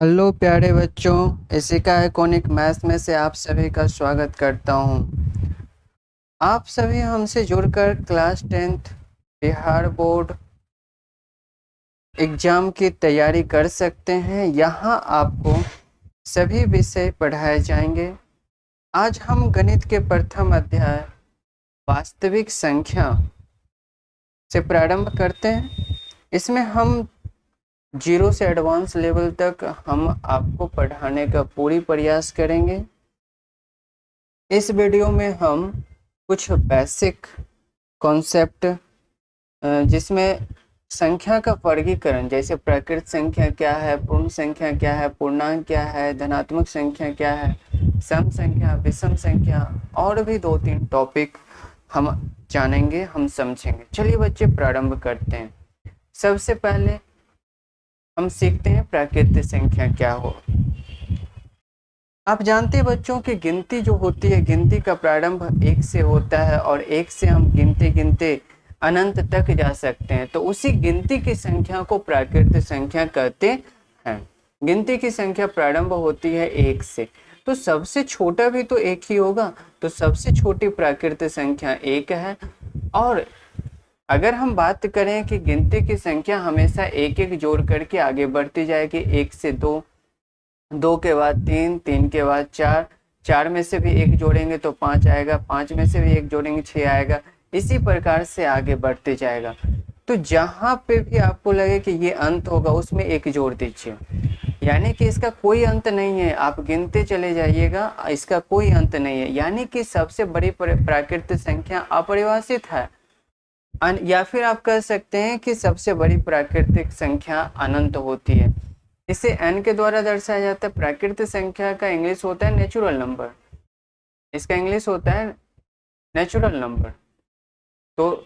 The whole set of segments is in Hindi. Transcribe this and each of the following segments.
हेलो प्यारे बच्चों, एशिका आइकॉनिक मैथ्स में से आप सभी का स्वागत करता हूं। आप सभी हमसे जुड़कर class 10th Bihar board exam की तैयारी कर सकते हैं। यहां आपको सभी विषय पढ़ाए जाएंगे। आज हम गणित के प्रथम अध्याय वास्तविक संख्या से प्रारंभ करते हैं। इसमें हम जीरो से एडवांस लेवल तक हम आपको पढ़ाने का पूरी प्रयास करेंगे। इस वीडियो में हम कुछ बेसिक कॉन्सेप्ट जिसमें संख्या का वर्गीकरण, जैसे प्राकृत संख्या क्या है, पूर्ण संख्या क्या है, पूर्णांक क्या है, धनात्मक संख्या क्या है, सम संख्या, विषम संख्या और भी 2-3 टॉपिक हम जानेंगे, हम समझेंगे। चलिए बच्चे प्रारंभ करते हैं। सबसे पहले हम सीखते हैं प्राकृत संख्या क्या हो। आप जानते हैं बच्चों की गिनती जो होती है, गिनती का प्रारंभ एक से होता है और एक से हम गिनते गिनते अनंत तक जा सकते हैं। तो उसी गिनती की संख्या को प्राकृत संख्या कहते हैं। गिनती की संख्या प्रारंभ होती है एक से, तो सबसे छोटा भी तो एक ही होगा, तो सबसे छोटी प्राकृत संख्या एक है। और अगर हम बात करें कि गिनती की संख्या हमेशा एक एक जोड़ करके आगे बढ़ती जाएगी, एक से दो, दो के बाद तीन, तीन के बाद चार, चार में से भी एक जोड़ेंगे तो पाँच आएगा, पाँच में से भी एक जोड़ेंगे छः आएगा, इसी प्रकार से आगे बढ़ते जाएगा। तो जहाँ पे भी आपको लगे कि ये अंत होगा उसमें एक जोड़ दीजिए, यानी कि इसका कोई अंत नहीं है। आप गिनते चले जाइएगा, इसका कोई अंत नहीं है। यानी कि सबसे बड़ी प्राकृतिक संख्या अपरिभाषित है, या फिर आप कह सकते हैं कि सबसे बड़ी प्राकृतिक संख्या अनंत होती है। इसे n के द्वारा दर्शाया जाता है। प्राकृतिक संख्या का इंग्लिश होता है नेचुरल नंबर, इसका इंग्लिश होता है नेचुरल नंबर। तो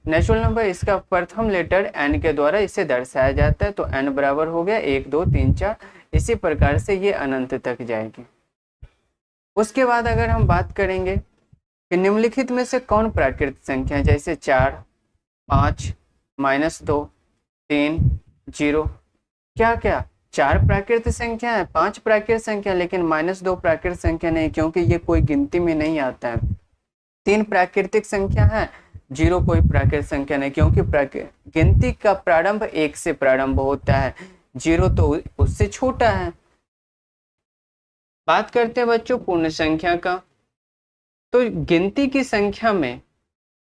नेचुरल नंबर, इसका प्रथम लेटर n के द्वारा इसे दर्शाया जाता है। तो n बराबर हो गया 1 2 3 4, इसी प्रकार से ये अनंत तक जाएगी। उसके बाद अगर हम बात करेंगे कि निम्नलिखित में से कौन प्राकृतिक संख्या है, जैसे 4, 5, -2, 3, 0, क्या क्या चार प्राकृतिक संख्या है, 5 प्राकृतिक संख्या, लेकिन -2 प्राकृतिक संख्या नहीं, क्योंकि ये कोई गिनती में नहीं आता है। 3 प्राकृतिक संख्या है, 0 कोई प्राकृतिक संख्या नहीं, क्योंकि गिनती का प्रारंभ एक से प्रारंभ होता है, 0 तो उससे छोटा है। बात करते हैं बच्चों पूर्ण संख्या का। तो गिनती की संख्या में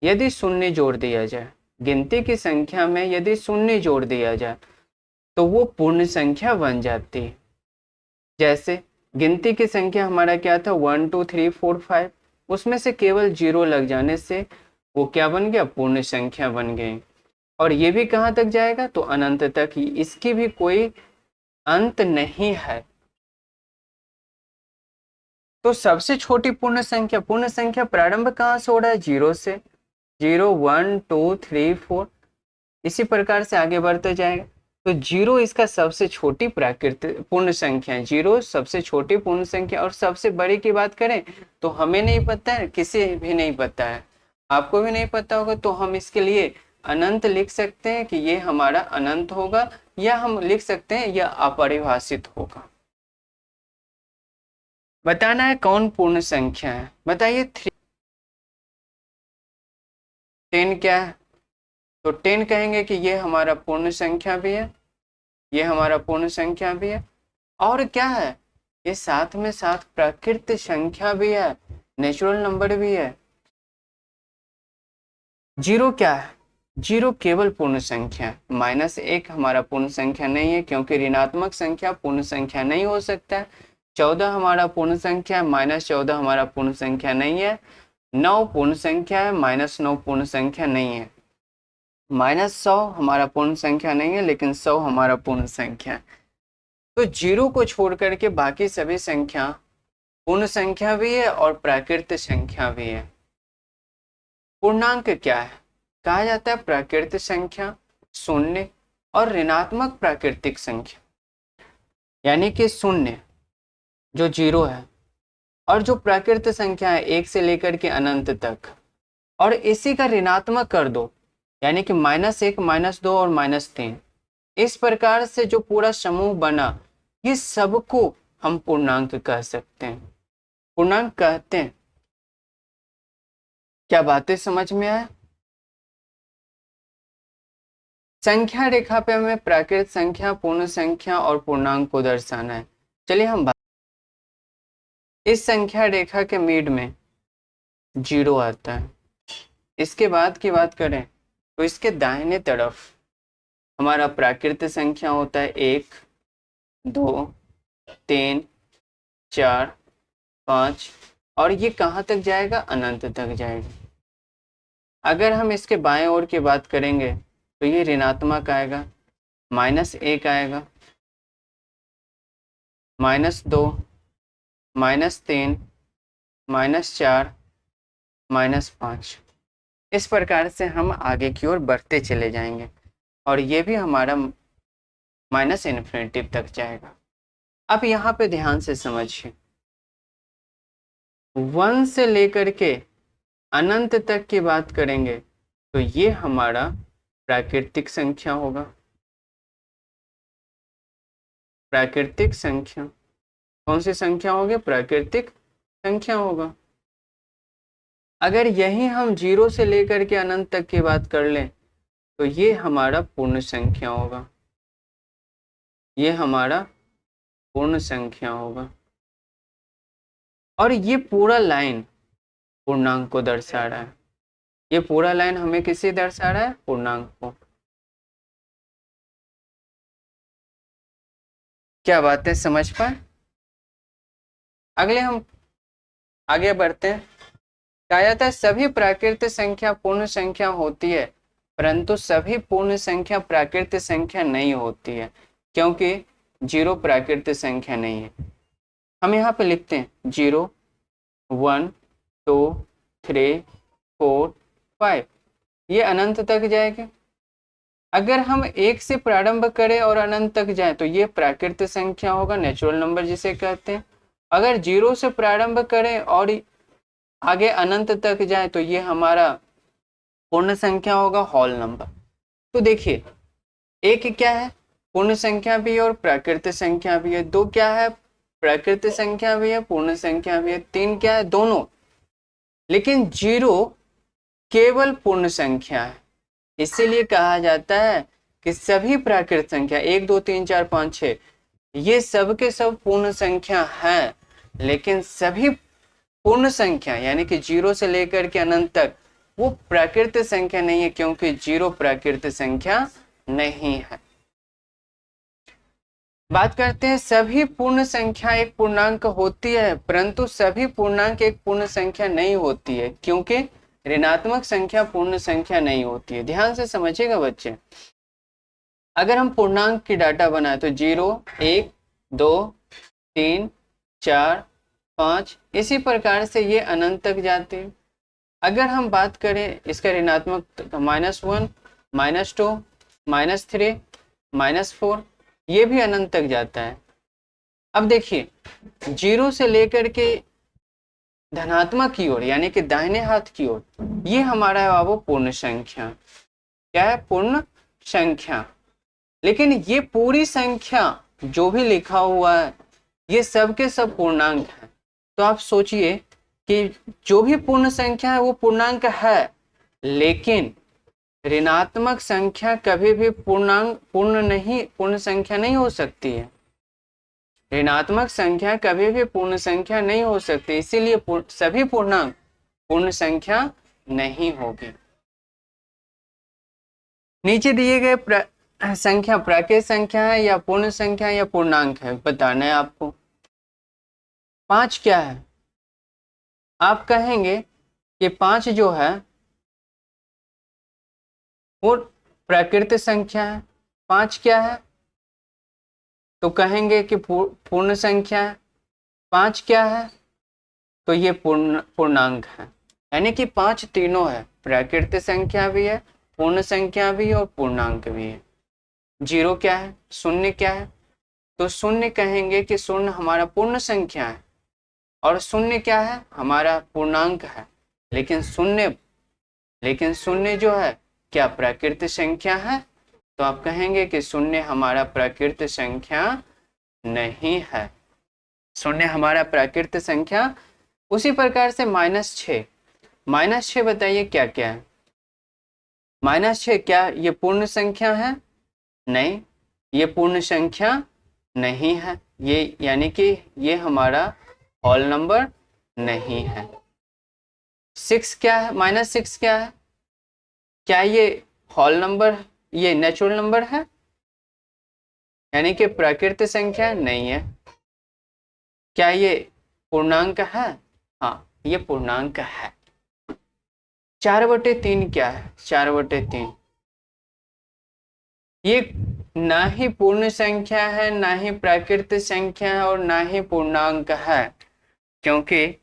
यदि शून्य जोड़ दिया जाए, गिनती की संख्या में यदि शून्य जोड़ दिया जाए तो वो पूर्ण संख्या बन जाती है। जैसे गिनती की संख्या हमारा क्या था, 1 2 3 4 5, उसमें से केवल 0 लग जाने से वो क्या बन गया, पूर्ण संख्या बन गई। और ये भी कहाँ तक जाएगा, तो अनंत तक ही, इसकी भी कोई अंत नहीं है। तो सबसे छोटी पूर्ण संख्या प्रारंभ कहाँ से हो रहा है, 0 से। 0 1 2 3 4, इसी प्रकार से आगे बढ़ते जाएगा। तो 0 इसका सबसे छोटी प्राकृतिक पूर्ण संख्या है, 0 सबसे छोटी पूर्ण संख्या। और सबसे बड़ी की बात करें तो हमें नहीं पता है, किसी भी नहीं पता है, आपको भी नहीं पता होगा। तो हम इसके लिए अनंत लिख सकते हैं कि ये हमारा अनंत होगा, या हम लिख सकते हैं यह अपरिभाषित होगा। बताना है कौन पूर्ण संख्या है, बताइए। 10 क्या है, तो 10 कहेंगे कि ये हमारा पूर्ण संख्या भी है, ये हमारा पूर्ण संख्या भी है। और क्या है, ये साथ में साथ प्राकृतिक संख्या भी है, नेचुरल नंबर भी है। 0 क्या है, 0 केवल पूर्ण संख्या है। -1 हमारा पूर्ण संख्या नहीं है, क्योंकि ऋणात्मक संख्या पूर्ण संख्या नहीं हो सकता है। 14 हमारा पूर्ण संख्या है, -14 हमारा पूर्ण संख्या नहीं है। 9 पूर्ण संख्या है, -9 पूर्ण संख्या नहीं है। -100 हमारा पूर्ण संख्या नहीं है, लेकिन 100 हमारा पूर्ण संख्या है। तो 0 को छोड़ करके बाकी सभी संख्या पूर्ण संख्या भी है और प्राकृतिक संख्या भी है। पूर्णांक क्या है, कहा जाता है प्राकृतिक संख्या, शून्य और ऋणात्मक प्राकृतिक संख्या। यानी कि शून्य जो 0 है, और जो प्राकृतिक संख्या है 1 से लेकर के अनंत तक, और इसी का ऋणात्मक कर दो, यानी कि -1 -2 और -3। इस प्रकार से जो पूरा समूह बना ये सबको हम पूर्णांक कह सकते हैं, पूर्णांक कहते हैं। क्या बातें समझ में आए? संख्या रेखा पे हमें प्राकृत संख्या, पूर्ण संख्या और पूर्णांक को दर्शाना है। चलिए हम इस संख्या रेखा के मिड में 0 आता है। इसके बाद की बात करें तो इसके दाहिने तरफ हमारा प्राकृत संख्या होता है 1, 2, 3, 4, 5 और ये कहाँ तक जाएगा? अनंत तक जाएगा। अगर हम इसके बाएं ओर की बात करेंगे तो ये ऋणात्मक आएगा, -1 आएगा, -2, -3, -4, -5। इस प्रकार से हम आगे की ओर बढ़ते चले जाएंगे और ये भी हमारा -इन्फिनिटी तक जाएगा। अब यहाँ पे ध्यान से समझिए, 1 से लेकर के अनंत तक की बात करेंगे तो ये हमारा प्राकृतिक संख्या होगा। प्राकृतिक संख्या कौन सी संख्या होगी? प्राकृतिक संख्या होगा। अगर यही हम 0 से लेकर के अनंत तक की बात कर लें तो ये हमारा पूर्ण संख्या होगा, ये हमारा पूर्ण संख्या होगा। और ये पूरा लाइन पूर्णांक को दर्शा रहा है, ये पूरा लाइन हमें किसे दर्शा रहा है? पूर्णांक को। क्या बातें समझ पाए? अगले हम आगे बढ़ते हैं। कहा जाता है सभी प्राकृत संख्या पूर्ण संख्या होती है, परंतु सभी पूर्ण संख्या प्राकृत संख्या नहीं होती है, क्योंकि 0 प्राकृत संख्या नहीं है। हम यहाँ पे लिखते हैं 0, 1, 2, 3, 4, 5, ये अनंत तक जाएगा। अगर हम 1 से प्रारंभ करें और अनंत तक जाए तो ये प्राकृत संख्या होगा, नेचुरल नंबर जिसे कहते हैं। अगर 0 से प्रारंभ करें और आगे अनंत तक जाए तो ये हमारा पूर्ण संख्या होगा, होल नंबर। तो देखिए, एक क्या है? पूर्ण संख्या भी है और प्राकृत संख्या भी है। 2 क्या है? प्राकृत संख्या भी है, पूर्ण संख्या भी है। 3 क्या है? दोनों। लेकिन 0 केवल पूर्ण संख्या है, इसीलिए कहा जाता है कि सभी प्राकृत संख्या 1, 2, 3, 4, 5, 6 ये सब के सब पूर्ण संख्या है, लेकिन सभी पूर्ण संख्या यानी कि 0 से लेकर के अनंत तक वो प्राकृत संख्या नहीं है, क्योंकि 0 प्राकृत संख्या नहीं है। बात करते हैं सभी पूर्ण संख्या एक पूर्णांक होती है, परंतु सभी पूर्णांक एक पूर्ण संख्या नहीं होती है, क्योंकि ऋणात्मक संख्या पूर्ण संख्या नहीं होती है। ध्यान से समझिएगा बच्चे, अगर हम पूर्णांक की डाटा बनाए तो 0, 1, 2, 3, 4, 5 इसी प्रकार से ये अनंत तक जाते हैं। अगर हम बात करें इसका ऋणात्मक -1, -2, -3, -4 ये भी अनंत तक जाता है। अब देखिए 0 से लेकर के धनात्मक की ओर यानी कि दाहिने हाथ की ओर ये हमारा है वो पूर्ण संख्या। क्या है? पूर्ण संख्या। लेकिन ये पूरी संख्या जो भी लिखा हुआ है ये सब के सब पूर्णांक है। तो आप सोचिए कि जो भी पूर्ण संख्या है वो पूर्णांक है, लेकिन ऋणात्मक संख्या कभी भी पूर्ण संख्या नहीं हो सकती है। ऋणात्मक संख्या कभी भी पूर्ण संख्या नहीं हो सकती, इसीलिए सभी पूर्णांक पूर्ण संख्या नहीं होगी। नीचे दिए गए संख्या प्राकृत संख्या है या पूर्ण संख्या या पूर्णांक है, बताना है आपको। 5 क्या है? आप कहेंगे कि 5 जो है वो प्राकृत संख्या है। 5 क्या है? तो कहेंगे कि पूर्ण संख्या है। 5 क्या है? तो ये पूर्णांक है, यानी कि 5 तीनों है, प्राकृत संख्या भी है, पूर्ण संख्या भी है और पूर्णांक भी है। 0 क्या है? शून्य क्या है? तो शून्य कहेंगे कि शून्य हमारा पूर्ण संख्या है और शून्य क्या है? हमारा पूर्णांक है। लेकिन शून्य जो है क्या प्राकृत संख्या है? तो आप कहेंगे कि शून्य हमारा प्राकृत संख्या नहीं है। शून्य हमारा प्राकृत संख्या। उसी प्रकार से -6, -6 बताइए क्या क्या है? -6 क्या ये पूर्ण संख्या है? नहीं, ये पूर्ण संख्या नहीं है। ये यानी कि ये हमारा होल नंबर नहीं है। 6 क्या है? -6 क्या है? क्या ये होल नंबर, ये नेचुरल नंबर है? यानी कि प्राकृतिक संख्या नहीं है। क्या ये पूर्णांक है? हाँ, ये पूर्णांक है। 4/3 क्या है? 4/3 ये ना ही पूर्ण संख्या है, ना ही प्राकृतिक संख्या है और ना ही पूर्णांक है, क्योंकि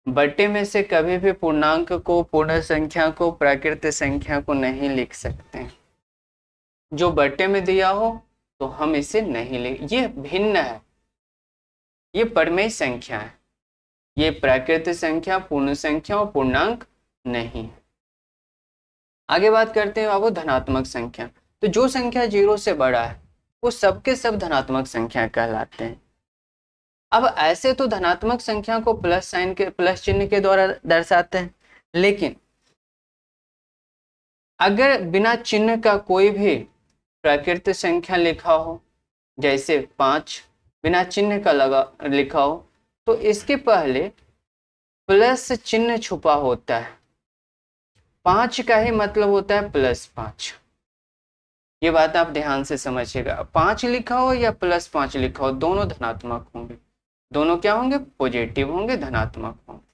बट्टे में से कभी भी पूर्णांक को, पूर्ण संख्या को, प्राकृतिक संख्या को नहीं लिख सकते। जो बट्टे में दिया हो तो हम इसे नहीं लिख, ये भिन्न है, ये परमेय संख्या है। ये प्राकृतिक संख्या, पूर्ण संख्या और पूर्णांक नहीं। आगे बात करते हैं बाबू धनात्मक संख्या। तो जो संख्या 0 से बड़ा है वो सबके सब धनात्मक संख्या कहलाते हैं। अब ऐसे तो धनात्मक संख्या को प्लस साइन के, प्लस चिन्ह के द्वारा दर्शाते हैं, लेकिन अगर बिना चिन्ह का कोई भी प्राकृतिक संख्या लिखा हो, जैसे 5 बिना चिन्ह का लिखा हो, तो इसके पहले प्लस चिन्ह छुपा होता है। 5 का ही मतलब होता है +5। ये बात आप ध्यान से समझिएगा। 5 लिखा हो या +5 लिखा हो, दोनों धनात्मक होंगे। दोनों क्या होंगे? पॉजिटिव होंगे, धनात्मक होंगे।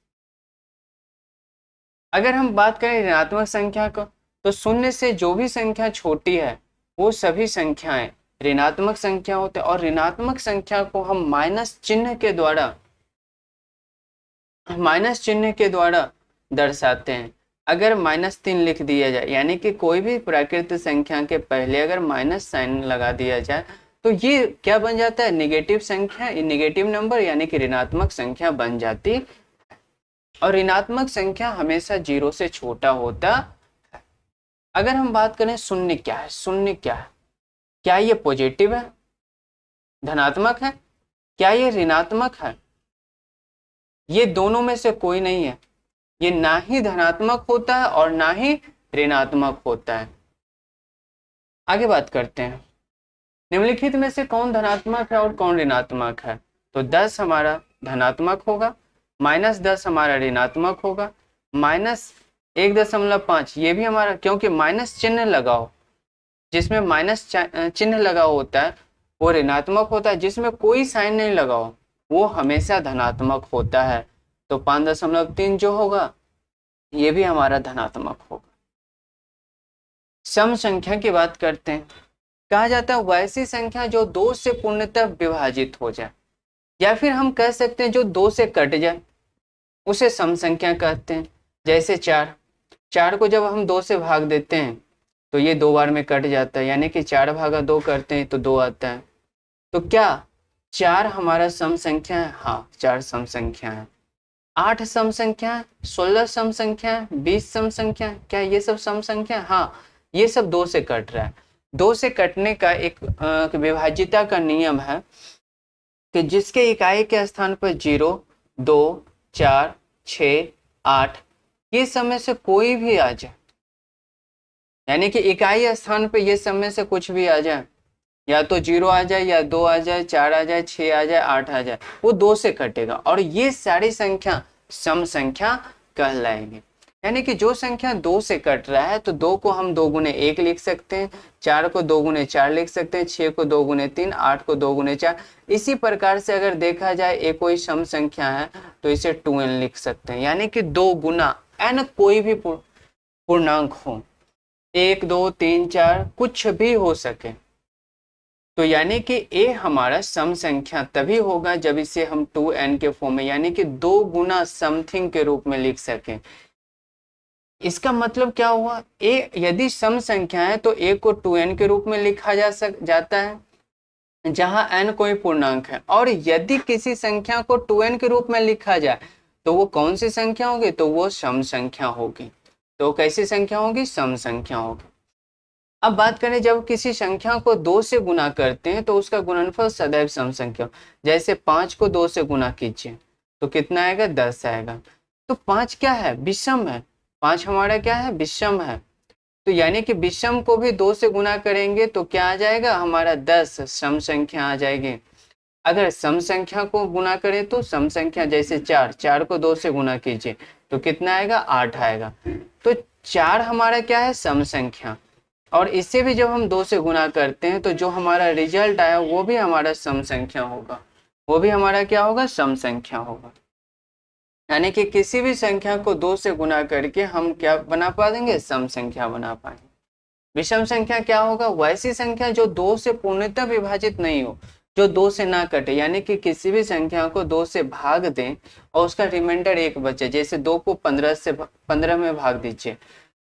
अगर हम बात करें ऋणात्मक संख्या को, तो 0 से जो भी संख्या छोटी है वो सभी संख्याएं ऋणात्मक संख्या होते हैं, और ऋणात्मक संख्या को हम माइनस चिन्ह के द्वारा दर्शाते हैं। अगर -3 लिख दिया जाए, यानी कि कोई भी प्राकृतिक संख्या के पहले अगर माइनस साइन लगा दिया जाए, तो ये क्या बन जाता है? नेगेटिव संख्या, नेगेटिव नंबर, यानी कि ऋणात्मक संख्या बन जाती है। और ऋणात्मक संख्या हमेशा 0 से छोटा होता है। अगर हम बात करें शून्य क्या है? शून्य क्या है? क्या ये पॉजिटिव है, धनात्मक है? क्या ये ऋणात्मक है? ये दोनों में से कोई नहीं है। ये ना ही धनात्मक होता है और ना ही ऋणात्मक होता है। आगे बात करते हैं, निम्नलिखित में से कौन धनात्मक है और कौन ऋणात्मक है? तो 10 हमारा धनात्मक होगा, -10 हमारा ऋणात्मक होगा, -1.5 ये भी हमारा, क्योंकि माइनस चिन्ह लगाओ, जिसमें माइनस चिन्ह लगा होता है वो ऋणात्मक होता है, जिसमें कोई साइन नहीं लगाओ वो हमेशा धनात्मक होता है। तो 5.3 जो होगा ये भी हमारा धनात्मक होगा। सम संख्या की बात करते हैं। कहा जाता है वैसी संख्या जो 2 से पूर्णतः विभाजित हो जाए, या फिर हम कह सकते हैं जो 2 से कट जाए, उसे सम संख्या कहते हैं। जैसे 4 को जब हम 2 से भाग देते हैं तो ये 2 बार में कट जाता है, यानी कि 4/2 करते हैं तो 2 आता है। तो क्या 4 हमारा सम संख्या है? हाँ, 4 सम संख्या है। 8 सम संख्या है, 16 सम संख्या है, 20 सम संख्या है, क्या ये सब सम संख्या? हाँ, ये सब 2 से कट रहा है। 2 से कटने का एक विभाज्यता का नियम है कि जिसके इकाई के स्थान पर 0, 2, 4, 6, 8 ये सब में से कोई भी आ जाए, यानी कि इकाई स्थान पे ये सब में से कुछ भी आ जाए, या तो 0 आ जाए, या 2 आ जाए, 4 आ जाए, 6 आ जाए, 8 आ जाए, वो 2 से कटेगा और ये सारी संख्या सम संख्या कहलाएंगे। यानी कि जो संख्या 2 से कट रहा है तो 2 को हम 2 गुने 1 लिख सकते हैं, 4 को 2 गुने 4 लिख सकते हैं, 6 को 2 गुने 3, 8 को 2 गुने 4। इसी प्रकार से अगर देखा जाए एक कोई सम संख्या है तो इसे 2n लिख सकते हैं, यानी कि 2 गुना n कोई भी पूर्णांक हो, 1, 2, 3, 4 कुछ भी हो सके। तो यानी कि a हमारा सम संख्या तभी होगा जब इसे हम 2n के फॉर्म में, यानी कि 2 गुना समथिंग के रूप में लिख सकें। इसका मतलब क्या हुआ? a यदि सम संख्या है तो a को 2n के रूप में लिखा जाता है जहां n कोई पूर्णांक है, और यदि किसी संख्या को 2n के रूप में लिखा जाए तो वो कौन सी संख्या होगी? तो वो सम संख्या होगी। तो कैसी संख्या होगी? सम संख्या होगी। अब बात करें जब किसी संख्या को 2 से गुना करते हैं तो उसका गुणनफल सदैव सम संख्या। जैसे 5 को 2 से गुना कीजिए तो कितना आएगा, 10 आएगा। तो 5 क्या है, विषम है। 5 हमारा क्या है, विषम है। तो यानी कि विषम को भी 2 से गुना करेंगे तो क्या आ जाएगा, हमारा 10 सम संख्या आ जाएगी। अगर सम संख्या को गुना करें तो सम संख्या, जैसे 4 को 2 से गुना कीजिए तो कितना आएगा, 8 आएगा। तो 4 हमारा क्या है, सम संख्या। और इससे भी जब हम 2 से गुना करते हैं तो जो हमारा रिजल्ट आया वो भी हमारा सम संख्या होगा, वो भी हमारा क्या होगा, सम संख्या होगा। यानी कि किसी भी संख्या को 2 से गुना करके हम क्या बना पाएंगे, सम संख्या बना पाएंगे। विषम संख्या क्या होगा, वैसी संख्या जो 2 से पूर्णतः विभाजित नहीं हो, जो 2 से ना कटे। यानी कि किसी भी संख्या को 2 से भाग दें और उसका रिमाइंडर 1 बचे। जैसे 2 को 15 में भाग दीजिए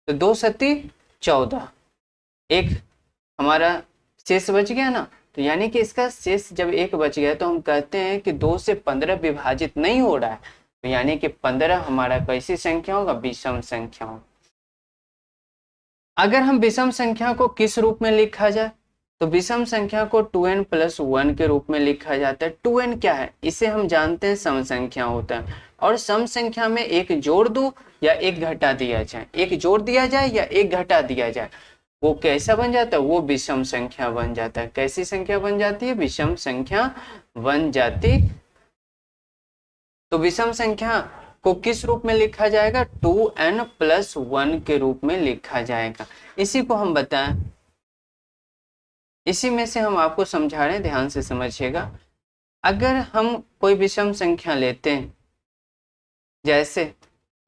तो 2 सती 14, एक हमारा शेष बच गया ना। तो यानी कि इसका शेष जब 1 बच गया तो हम कहते हैं कि 2 से 15 विभाजित नहीं हो रहा है। तो यानी कि 15 हमारा कैसी संख्या होगा, विषम संख्या होगा। अगर हम विषम संख्या को किस रूप में लिखा जाए, तो विषम संख्या को 2n + 1 के रूप में लिखा जाता है। 2n क्या है, इसे हम जानते हैं सम संख्या होता है। और सम संख्या में एक जोड़ दो या एक घटा दिया जाए, एक जोड़ दिया जाए या एक घटा दिया जाए, वो कैसा बन जाता है, वो विषम संख्या बन जाता है। कैसी संख्या बन जाती है, विषम संख्या बन जाती। तो विषम संख्या को किस रूप में लिखा जाएगा, 2n + 1 के रूप में लिखा जाएगा। इसी को हम बताएं, इसी में से हम आपको समझा रहे हैं, ध्यान से समझिएगा। अगर हम कोई विषम संख्या लेते हैं, जैसे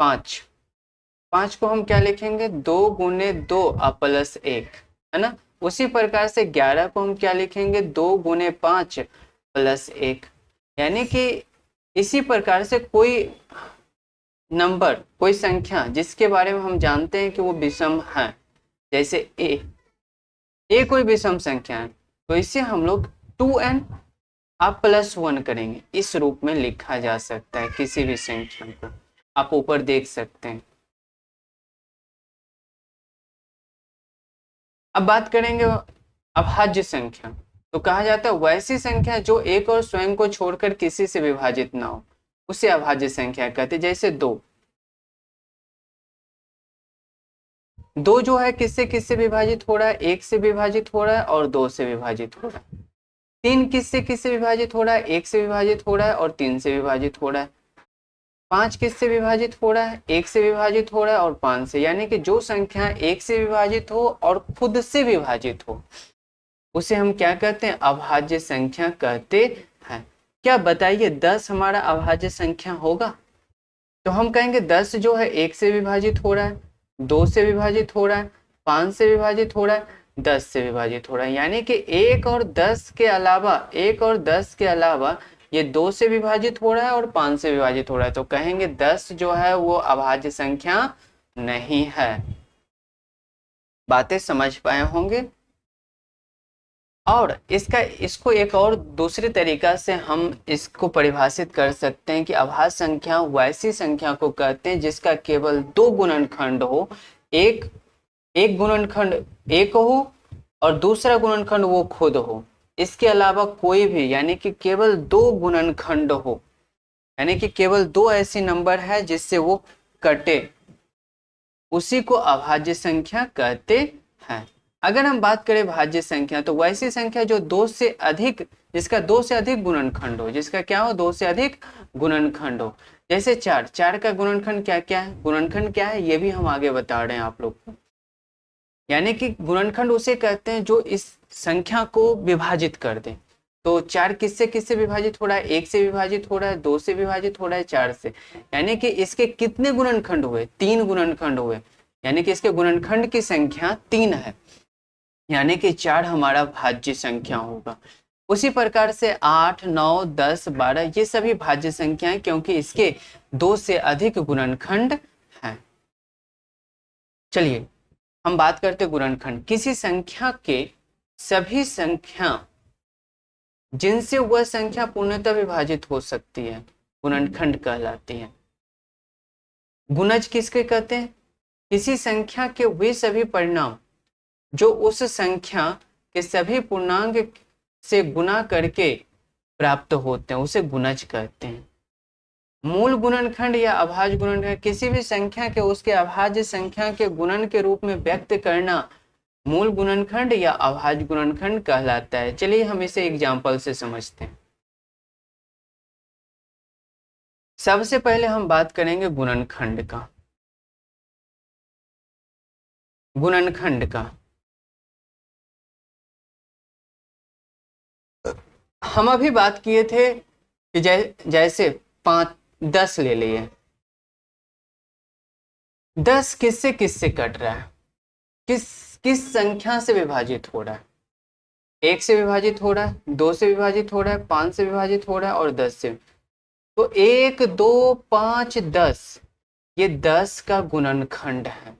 5 को हम क्या लिखेंगे, 2 × 2 + 1, है ना। उसी प्रकार से 11 को हम क्या लिखेंगे, 2 × 5 + 1। यानी कि इसी प्रकार से कोई नंबर, कोई संख्या जिसके बारे में हम जानते हैं कि वो विषम है, जैसे ए कोई विषम संख्या है, तो इसे हम लोग 2n आप +1 करेंगे, इस रूप में लिखा जा सकता है किसी भी संख्या को। आप ऊपर देख सकते हैं। अब बात करेंगे अभाज्य संख्या। तो कहा जाता है वैसी संख्या जो एक और स्वयं को छोड़कर किसी से विभाजित ना हो, उसे अभाज्य संख्या कहते हैं। जैसे 2 जो है किससे किससे विभाजित हो रहा है, 1 से विभाजित हो रहा है और 2 से विभाजित हो रहा है। 3 किससे किससे विभाजित हो रहा है, 1 से विभाजित हो रहा है और 3 से विभाजित हो रहा है। 5 किससे विभाजित हो रहा है, 1 से विभाजित हो रहा है और 5 से। यानी कि जो संख्या 1 से विभाजित हो और खुद से विभाजित हो, उसे हम क्या कहते हैं, अभाज्य संख्या कहते हैं। क्या बताइए 10 हमारा अभाज्य संख्या होगा? तो हम कहेंगे 10 जो है 1 से विभाजित हो रहा है, 2 से विभाजित हो रहा है, 5 से विभाजित हो रहा है, 10 से विभाजित हो रहा है। यानी कि 1 और 10 के अलावा ये 2 से विभाजित हो रहा है और 5 से विभाजित हो रहा है। तो कहेंगे 10 जो है वो अभाज्य संख्या नहीं है। बातें समझ पाए होंगे। और इसको एक और दूसरे तरीका से हम इसको परिभाषित कर सकते हैं कि अभाज्य संख्या वैसी संख्या को कहते हैं जिसका केवल 2 गुणनखंड हो, एक गुणनखंड एक हो और दूसरा गुणनखंड वो खुद हो। इसके अलावा कोई भी, यानी कि केवल 2 गुणनखंड हो, यानी कि केवल 2 ऐसी नंबर है जिससे वो कटे, उसी को अभाज्य संख्या कहते हैं। अगर हम बात करें भाज्य संख्या, तो वैसी संख्या जो 2 से अधिक, जिसका 2 से अधिक गुणनखंड हो, जिसका क्या हो, 2 से अधिक गुणनखंड हो। जैसे 4 का गुणनखंड क्या क्या है, गुणनखंड क्या है ये भी हम आगे बता रहे हैं आप लोग को। यानी कि गुणनखंड उसे कहते हैं जो इस संख्या को विभाजित कर दे। तो 4 किससे किससे विभाजित हो रहा है, 1 से विभाजित हो रहा है, 2 से विभाजित हो रहा है, 4 से। यानी कि इसके कितने गुणनखंड हुए, 3 गुणनखंड हुए। यानी कि इसके गुणनखंड की संख्या 3 है, यानी कि 4 हमारा भाज्य संख्या होगा। उसी प्रकार से 8, 9, 10, 12 ये सभी भाज्य संख्याएं, क्योंकि इसके 2 से अधिक गुणनखंड हैं। चलिए हम बात करते हैं गुणनखंड। किसी संख्या के सभी संख्या जिनसे वह संख्या पूर्णतः विभाजित हो सकती है गुणनखंड कहलाती है। गुणज किसके कहते हैं, किसी संख्या के वे सभी परिणाम जो उस संख्या के सभी पूर्णांक से गुना करके प्राप्त होते हैं उसे गुणज कहते हैं। मूल गुणनखंड या अभाज्य गुणनखंड, किसी भी संख्या के उसके अभाज्य संख्या के गुणन के रूप में व्यक्त करना मूल गुणनखंड या अभाज्य गुणनखंड कहलाता है। चलिए हम इसे एग्जाम्पल से समझते हैं। सबसे पहले हम बात करेंगे गुणनखंड का। गुणनखंड का हम अभी बात किए थे कि जैसे 5 10 ले लिए, 10 किससे किससे कट रहा है, किस संख्या से विभाजित हो रहा है? 1 से विभाजित हो रहा है, 2 से विभाजित हो रहा है, 5 से विभाजित हो रहा है और 10 से। तो 1 2 5 10 ये 10 का गुणनखंड है।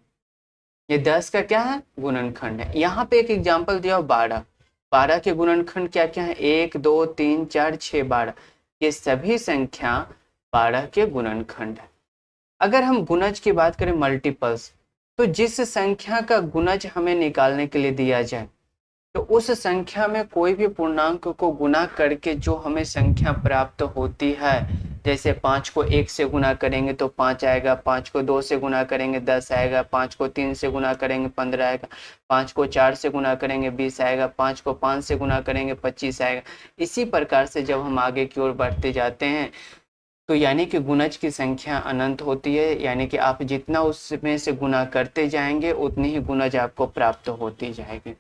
ये 10 का क्या है? गुणनखंड है। यहाँ पे एक एग्जाम्पल दिया 12, 12 के गुणनखंड क्या क्या है? 1 2 3 4 6 12, ये सभी संख्या 12 के गुणनखंड है। अगर हम गुणज की बात करें मल्टीपल्स, तो जिस संख्या का गुणज हमें निकालने के लिए दिया जाए तो उस संख्या में कोई भी पूर्णांक को गुना करके जो हमें संख्या प्राप्त होती है, जैसे 5 को 1 से गुना करेंगे तो 5 आएगा, 5 को 2 से गुना करेंगे 10 आएगा, 5 को 3 से गुना करेंगे 15 आएगा, 5 को 4 से गुना करेंगे 20 आएगा, 5 को 5 से गुना करेंगे 25 आएगा। इसी प्रकार से जब हम आगे की ओर बढ़ते जाते हैं तो यानी कि गुणज की संख्या अनंत होती है, यानी कि आप जितना उसमें से गुना करते जाएंगे उतनी ही गुणज आपको प्राप्त होती जाएगी।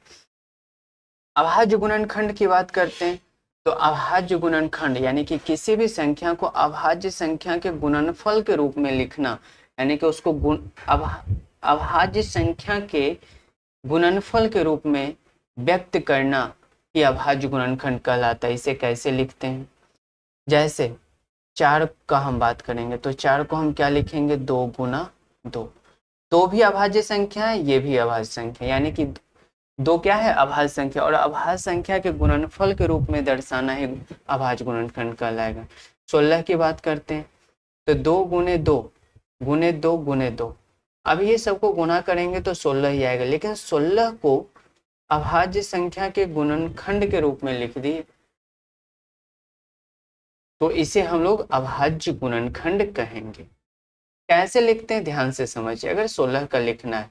अभाज्य गुणनखंड की बात करते हैं तो अभाज्य गुणनखंड यानी कि किसी भी संख्या को अभाज्य संख्या के गुणनफल के रूप में लिखना, यानी कि उसको अभाज्य संख्या के गुणनफल के रूप में व्यक्त करना ये अभाज्य गुणनखंड कहलाता है। इसे कैसे लिखते हैं? जैसे 4 का हम बात करेंगे तो 4 को हम क्या लिखेंगे? 2 गुना 2। 2 भी अभाज्य संख्या है, ये भी अभाज्य संख्या, यानी कि 2 क्या है? अभाज्य संख्या, और अभाज्य संख्या के गुणनफल के रूप में दर्शाना ही अभाज्य गुणनखंड कहलाएगा। 16 की बात करते हैं तो 2 गुने 2 गुने 2 गुने 2, अब ये सबको गुना करेंगे तो 16 ही आएगा, लेकिन 16 को अभाज्य संख्या के गुणनखंड के रूप में लिख दिए तो इसे हम लोग अभाज्य गुणनखंड कहेंगे। कैसे लिखते हैं ध्यान से समझिए। अगर 16 का लिखना है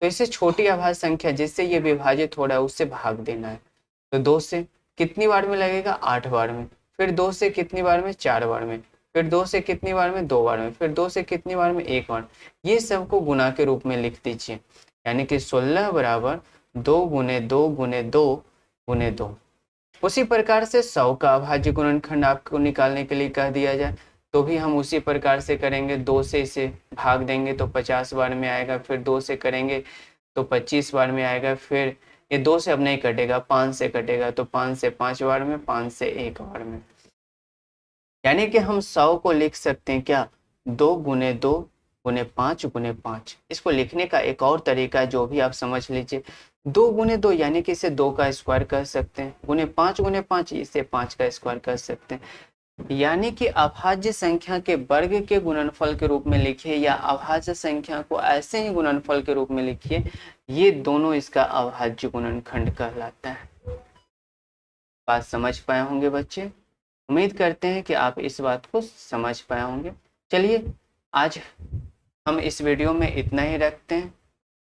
तो इसे छोटी अभाज्य संख्या जिससे ये विभाजित हो रहा है उससे भाग देना है। तो 2 से कितनी बार में लगेगा? 8 बार में। फिर 2 से कितनी बार में? 4 बार में। फिर 2 से कितनी बार में? 2 बार में। फिर 2 से कितनी बार में? 1 बार। ये सबको गुना के रूप में लिख दीजिए, यानी कि 16 बराबर 2 गुने 2 गुने 2 गुने 2। उसी प्रकार से 100 का अभाज्य गुणनखंड आपको निकालने के लिए कह दिया जाए तो भी हम उसी प्रकार से करेंगे। 2 से इसे भाग देंगे तो 50 बार में आएगा, फिर 2 से करेंगे तो 25 बार में आएगा, फिर ये 2 से अब नहीं कटेगा, 5 से कटेगा तो 5 से 5 बार में, 5 से 1 बार में। यानी कि हम 100 को लिख सकते हैं क्या? 2 गुने 2 गुने 5 गुने 5। इसको लिखने का एक और तरीका है जो भी आप समझ लीजिए। 2 गुने 2 यानी कि इसे 2 का स्क्वायर कर सकते हैं, गुने 5 इसे 5 का स्क्वायर कर सकते हैं। यानी कि अभाज्य संख्या के वर्ग के गुणनफल के रूप में लिखिए या अभाज्य संख्या को ऐसे ही गुणनफल के रूप में लिखिए, ये दोनों इसका अभाज्य गुणनखंड कहलाता है। बात समझ पाए होंगे बच्चे? उम्मीद करते हैं कि आप इस बात को समझ पाए होंगे। चलिए आज हम इस वीडियो में इतना ही रखते हैं,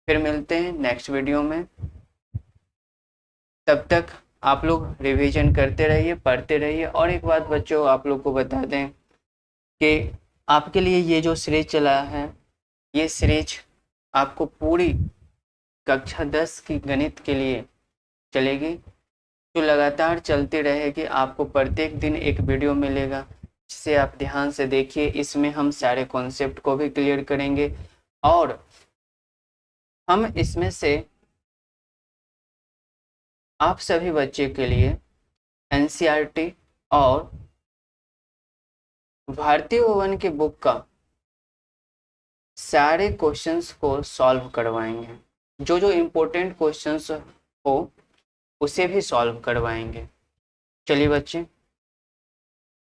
फिर मिलते हैं नेक्स्ट वीडियो में। तब तक आप लोग रिवीजन करते रहिए, पढ़ते रहिए। और एक बात बच्चों आप लोग को बता दें कि आपके लिए ये जो सीरीज चला है, ये सीरीज आपको पूरी कक्षा 10 की गणित के लिए चलेगी, जो लगातार चलती रहेगी। आपको प्रत्येक दिन एक वीडियो मिलेगा जिसे आप ध्यान से देखिए। इसमें हम सारे कॉन्सेप्ट को भी क्लियर करेंगे और हम इसमें से आप सभी बच्चे के लिए एनसीईआरटी और भारतीय भवन की बुक का सारे क्वेश्चंस को सॉल्व करवाएंगे। जो जो इम्पोर्टेंट क्वेश्चंस हो उसे भी सॉल्व करवाएंगे। चलिए बच्चे